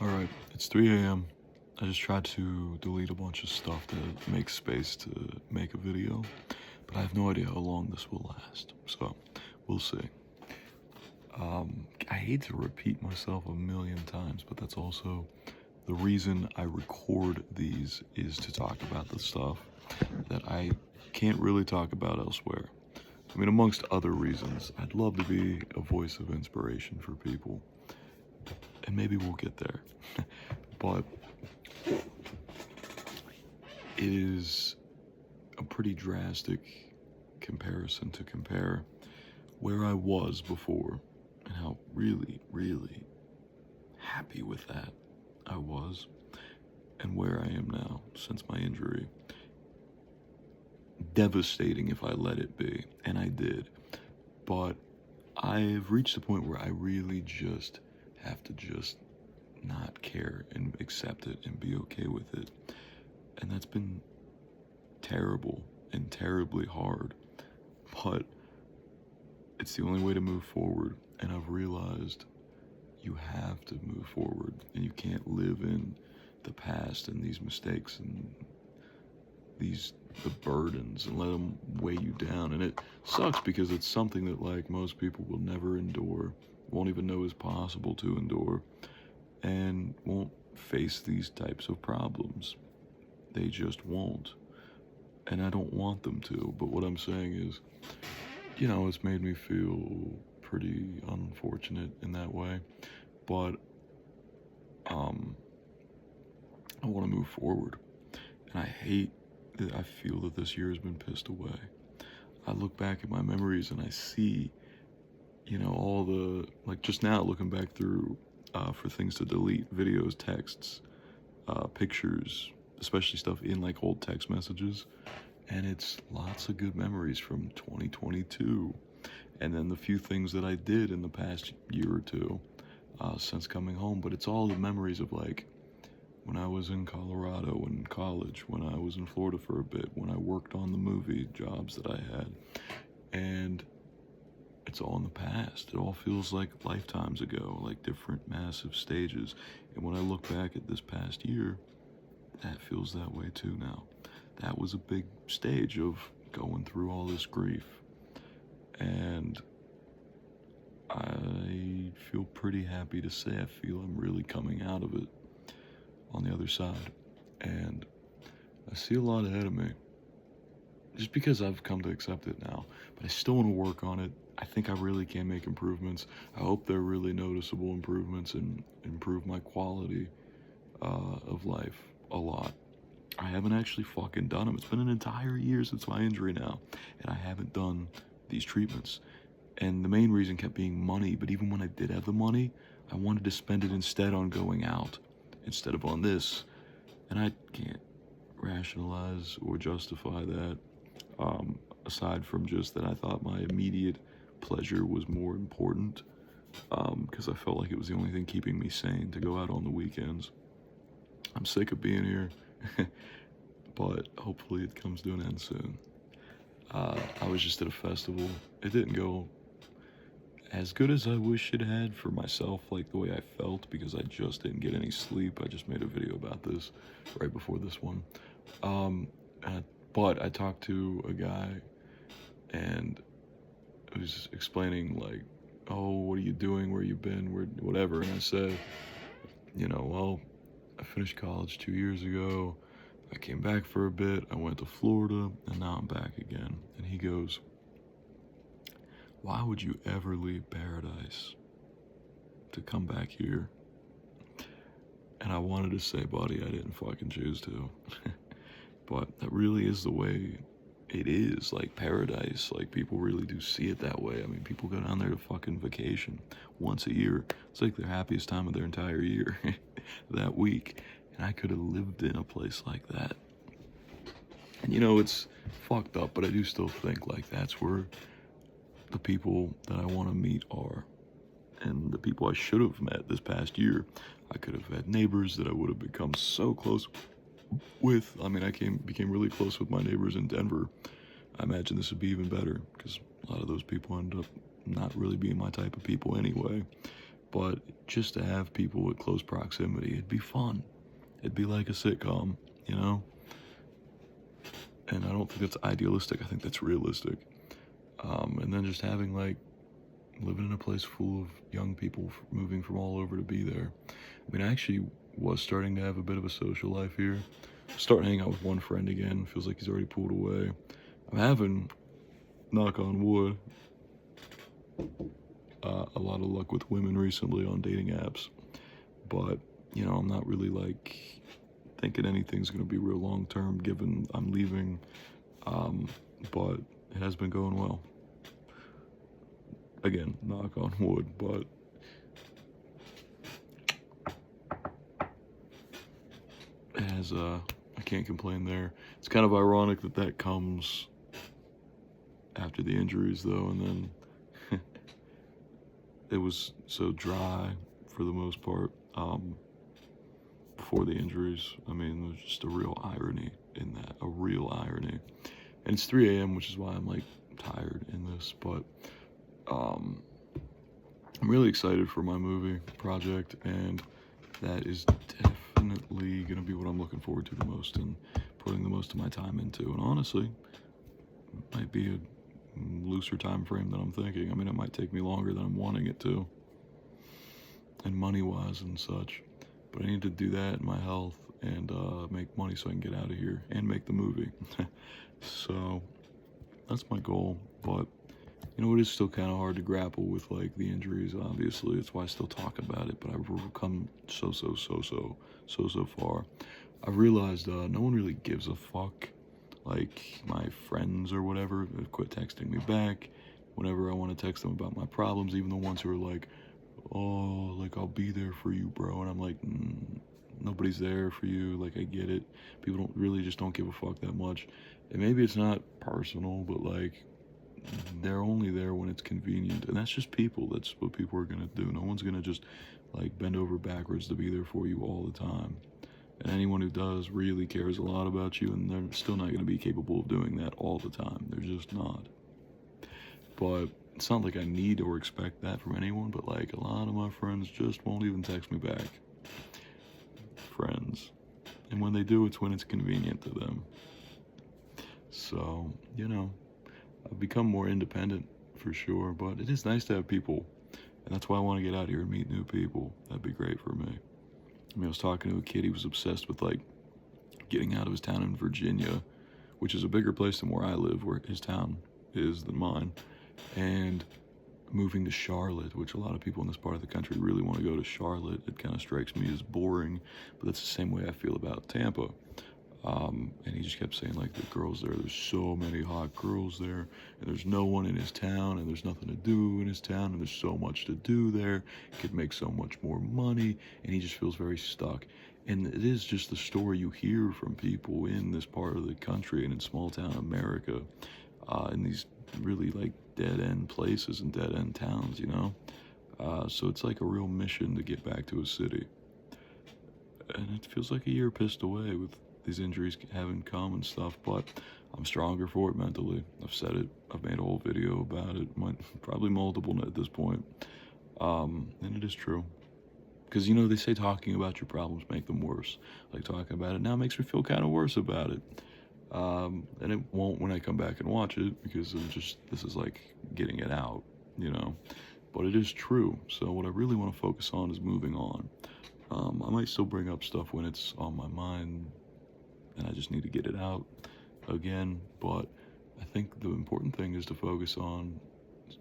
Alright, it's 3 a.m. I just tried to delete a bunch of stuff to make space to make a video, but I have no idea how long this will last, so we'll see. I hate to repeat myself a million times, but that's also the reason I record these is to talk about the stuff that I can't really talk about elsewhere. I mean, amongst other reasons, I'd love to be a voice of inspiration for people, and maybe we'll get there. But it is a pretty drastic comparison to compare where I was before and how really, really happy with that I was and where I am now since my injury. Devastating if I let it be, and I did. But I've reached a point where I really just have to just not care and accept it and be okay with it. And that's been terrible and terribly hard. But it's the only way to move forward. And I've realized you have to move forward and you can't live in the past and these mistakes and the burdens and let them weigh you down. And it sucks because it's something that like most people will never endure, won't even know is possible to endure, and won't face these types of problems. They just won't. And I don't want them to, but what I'm saying is, it's made me feel pretty unfortunate in that way. But I want to move forward. And I hate that I feel that this year has been pissed away. I look back at my memories and I see, all the, like just now looking back through for things to delete, videos, texts, pictures, especially stuff in like old text messages. And it's lots of good memories from 2022. And then the few things that I did in the past year or two since coming home. But it's all the memories of like when I was in Colorado in college, when I was in Florida for a bit, when I worked on the movie jobs that I had. And it's all in the past. It all feels like lifetimes ago, like different massive stages. And when I look back at this past year, that feels that way too now. That was a big stage of going through all this grief. And I feel pretty happy to say I feel I'm really coming out of it on the other side. And I see a lot ahead of me. Just because I've come to accept it now. But I still want to work on it. I think I really can make improvements. I hope they're really noticeable improvements and improve my quality of life a lot. I haven't actually fucking done them. It's been an entire year since my injury now, and I haven't done these treatments. And the main reason kept being money, but even when I did have the money, I wanted to spend it instead on going out, instead of on this. And I can't rationalize or justify that, aside from just that I thought my immediate pleasure was more important, because I felt like it was the only thing keeping me sane to go out on the weekends. I'm sick of being here, but hopefully it comes to an end soon. I was just at a festival. It didn't go as good as I wish it had for myself, like the way I felt, because I just didn't get any sleep. I just made a video about this right before this one. But I talked to a guy and he was explaining like, oh, what are you doing? Where you been? Whatever. And I said, well, I finished college 2 years ago. I came back for a bit. I went to Florida, and now I'm back again. And he goes, why would you ever leave paradise to come back here? And I wanted to say, buddy, I didn't fucking choose to. But that really is the way it is, like paradise. Like people really do see it that way. I mean, people go down there to fucking vacation once a year. It's like their happiest time of their entire year that week. And I could have lived in a place like that. And it's fucked up, but I do still think like that's where the people that I want to meet are. And the people I should have met this past year. I could have had neighbors that I would have become so close with. I mean, I became really close with my neighbors in Denver. I imagine this would be even better because a lot of those people end up not really being my type of people anyway. but just to have people at close proximity, it'd be fun. It'd be like a sitcom, you know? And I don't think that's idealistic. I think that's realistic. And then just having like living in a place full of young people moving from all over to be there. I mean, I actually was starting to have a bit of a social life here. Starting to hang out with one friend again. Feels like he's already pulled away. I'm having, knock on wood, a lot of luck with women recently on dating apps. But, you know, I'm not really like thinking anything's going to be real long term given I'm leaving. But it has been going well. Again, knock on wood, but it has, I can't complain there. It's kind of ironic that that comes after the injuries though, and then it was so dry for the most part, before the injuries. I mean, there's just a real irony in that, a real irony. And it's 3 a.m., which is why I'm like tired in this, but I'm really excited for my movie project, and that is definitely gonna be what I'm looking forward to the most and putting the most of my time into. And honestly, it might be a looser time frame than I'm thinking. I mean, it might take me longer than I'm wanting it to, and money-wise and such. But I need to do that in my health and make money so I can get out of here and make the movie. So that's my goal. But you know, it is still kind of hard to grapple with like the injuries. Obviously, that's why I still talk about it. But I've come so far. I've realized no one really gives a fuck. Like my friends or whatever have quit texting me back whenever I want to text them about my problems. Even the ones who are like, "Oh, like I'll be there for you, bro," and I'm like, nobody's there for you. Like I get it. People don't really just don't give a fuck that much. And maybe it's not personal, but like they're only there when it's convenient, and that's just people. That's what people are gonna do. No one's gonna just like bend over backwards to be there for you all the time. And anyone who does really cares a lot about you, and they're still not gonna be capable of doing that all the time. They're just not. But it's not like I need or expect that from anyone, but like a lot of my friends just won't even text me back. Friends. And when they do, it's when it's convenient to them. So, you know, I've become more independent for sure, but it is nice to have people. And that's why I want to get out here and meet new people. That'd be great for me. I mean, I was talking to a kid, he was obsessed with like getting out of his town in Virginia, which is a bigger place than where I live, where his town is than mine, and moving to Charlotte, which a lot of people in this part of the country really want to go to Charlotte. It kind of strikes me as boring, but that's the same way I feel about Tampa. And he just kept saying like the girls there's so many hot girls there, and there's no one in his town, and there's nothing to do in his town, and there's so much to do there. He could make so much more money, and he just feels very stuck. And it is just the story you hear from people in this part of the country and in small town America, in these really like dead end places and dead end towns, you know? So it's like a real mission to get back to a city. And it feels like a year pissed away with these injuries having come and stuff, but I'm stronger for it mentally. I've said it. I've made a whole video about it, probably multiple at this point. And it is true. Because, you know, they say talking about your problems make them worse. Like, talking about it now makes me feel kind of worse about it. And it won't when I come back and watch it, because this is like getting it out, you know. But it is true. So what I really want to focus on is moving on. I might still bring up stuff when it's on my mind, and I just need to get it out again. But I think the important thing is to focus on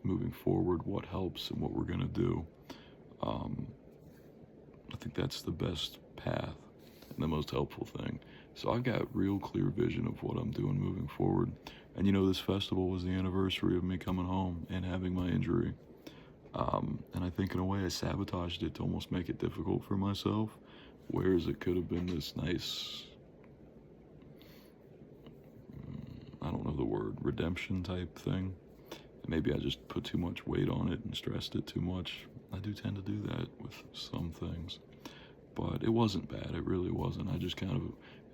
moving forward, what helps and what we're going to do. I think that's the best path and the most helpful thing. So I've got real clear vision of what I'm doing moving forward. And you know, this festival was the anniversary of me coming home and having my injury. And I think in a way I sabotaged it to almost make it difficult for myself, whereas it could have been this nice, I don't know the word, redemption type thing. Maybe I just put too much weight on it and stressed it too much. I do tend to do that with some things. But it wasn't bad, it really wasn't. I just kind of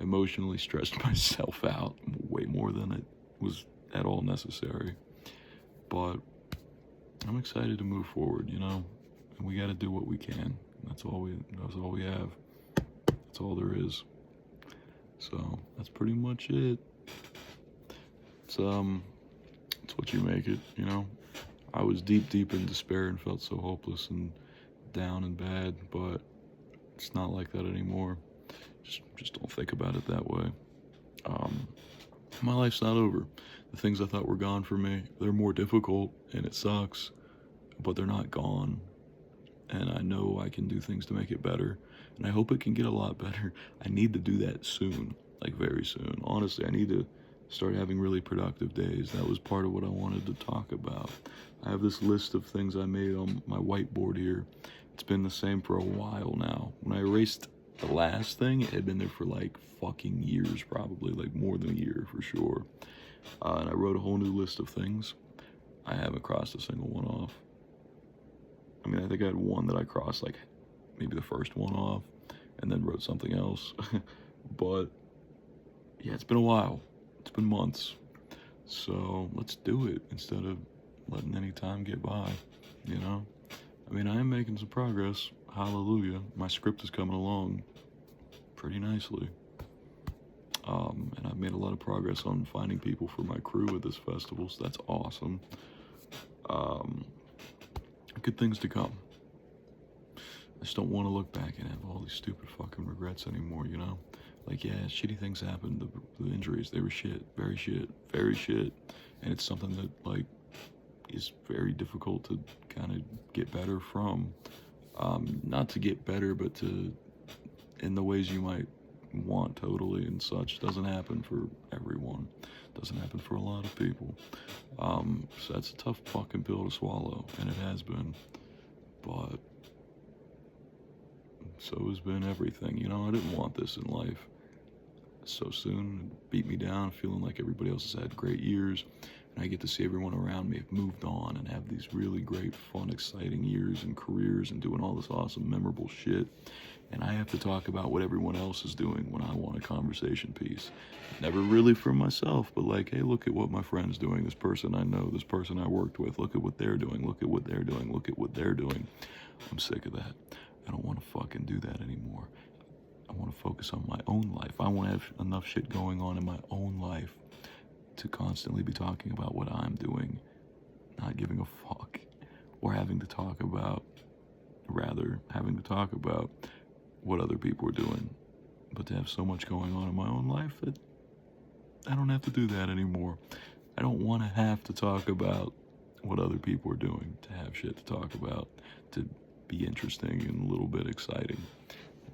emotionally stressed myself out way more than it was at all necessary. But I'm excited to move forward, you know? and we got to do what we can. That's all we have. That's all there is. So that's pretty much it. It's what you make it, you know. I was deep in despair and felt so hopeless and down and bad, but it's not like that anymore. Just don't think about it that way. My life's not over. The things I thought were gone for me, they're more difficult and it sucks, but they're not gone. And I know I can do things to make it better, and I hope it can get a lot better. I need to do that soon, like very soon. Honestly, I need to start having really productive days. That was part of what I wanted to talk about. I have this list of things I made on my whiteboard here. It's been the same for a while now. When I erased the last thing, it had been there for like fucking years, probably, like more than a year for sure. And I wrote a whole new list of things. I haven't crossed a single one off. I mean, I think I had one that I crossed, like maybe the first one off, and then wrote something else. But yeah, it's been a while. It's been months. So let's do it instead of letting any time get by, you know? I mean, I am making some progress. Hallelujah. My script is coming along pretty nicely. And I've made a lot of progress on finding people for my crew at this festival, so that's awesome. Good things to come. I just don't want to look back and have all these stupid fucking regrets anymore, you know? Like, yeah, shitty things happened. The injuries, they were shit, very shit. And it's something that, like, is very difficult to kind of get better from. Not to get better, but to, in the ways you might want totally and such. Doesn't happen for everyone. Doesn't happen for a lot of people. So that's a tough fucking pill to swallow, and it has been. But so has been everything. You know, I didn't want this in life. So soon, it beat me down, feeling like everybody else has had great years, and I get to see everyone around me have moved on and have these really great, fun, exciting years and careers and doing all this awesome, memorable shit. And I have to talk about what everyone else is doing when I want a conversation piece. Never really for myself, but like, hey, look at what my friend's doing. This person I know, this person I worked with. Look at what they're doing. Look at what they're doing. Look at what they're doing. I'm sick of that. I don't want to fucking do that anymore. I want to focus on my own life. I want to have enough shit going on in my own life to constantly be talking about what I'm doing, not giving a fuck, or having to talk about what other people are doing. But to have so much going on in my own life that I don't have to do that anymore. I don't want to have to talk about what other people are doing, to have shit to talk about, to be interesting and a little bit exciting.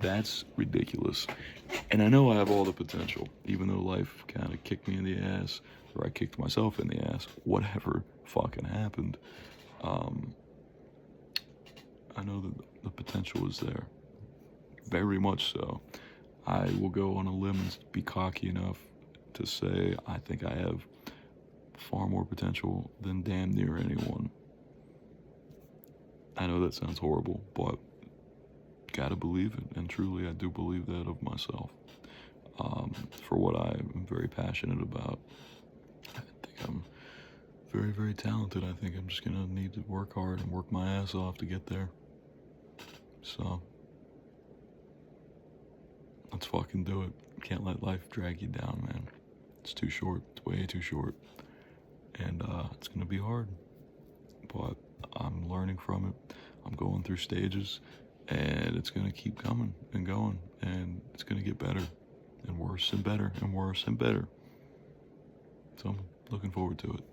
That's ridiculous. And I know I have all the potential, even though life kind of kicked me in the ass, or I kicked myself in the ass, whatever fucking happened. I know that the potential is there. Very much so. I will go on a limb and be cocky enough to say I think I have far more potential than damn near anyone. I know that sounds horrible, but gotta believe it, and truly I do believe that of myself. For what I am very passionate about. I think I'm very, very talented. I think I'm just gonna need to work hard and work my ass off to get there. So let's fucking do it. Can't let life drag you down, man. It's too short. It's way too short. And it's gonna be hard. But I'm learning from it. I'm going through stages, and it's gonna keep coming and going, and it's gonna get better and worse and better and worse and better. So I'm looking forward to it.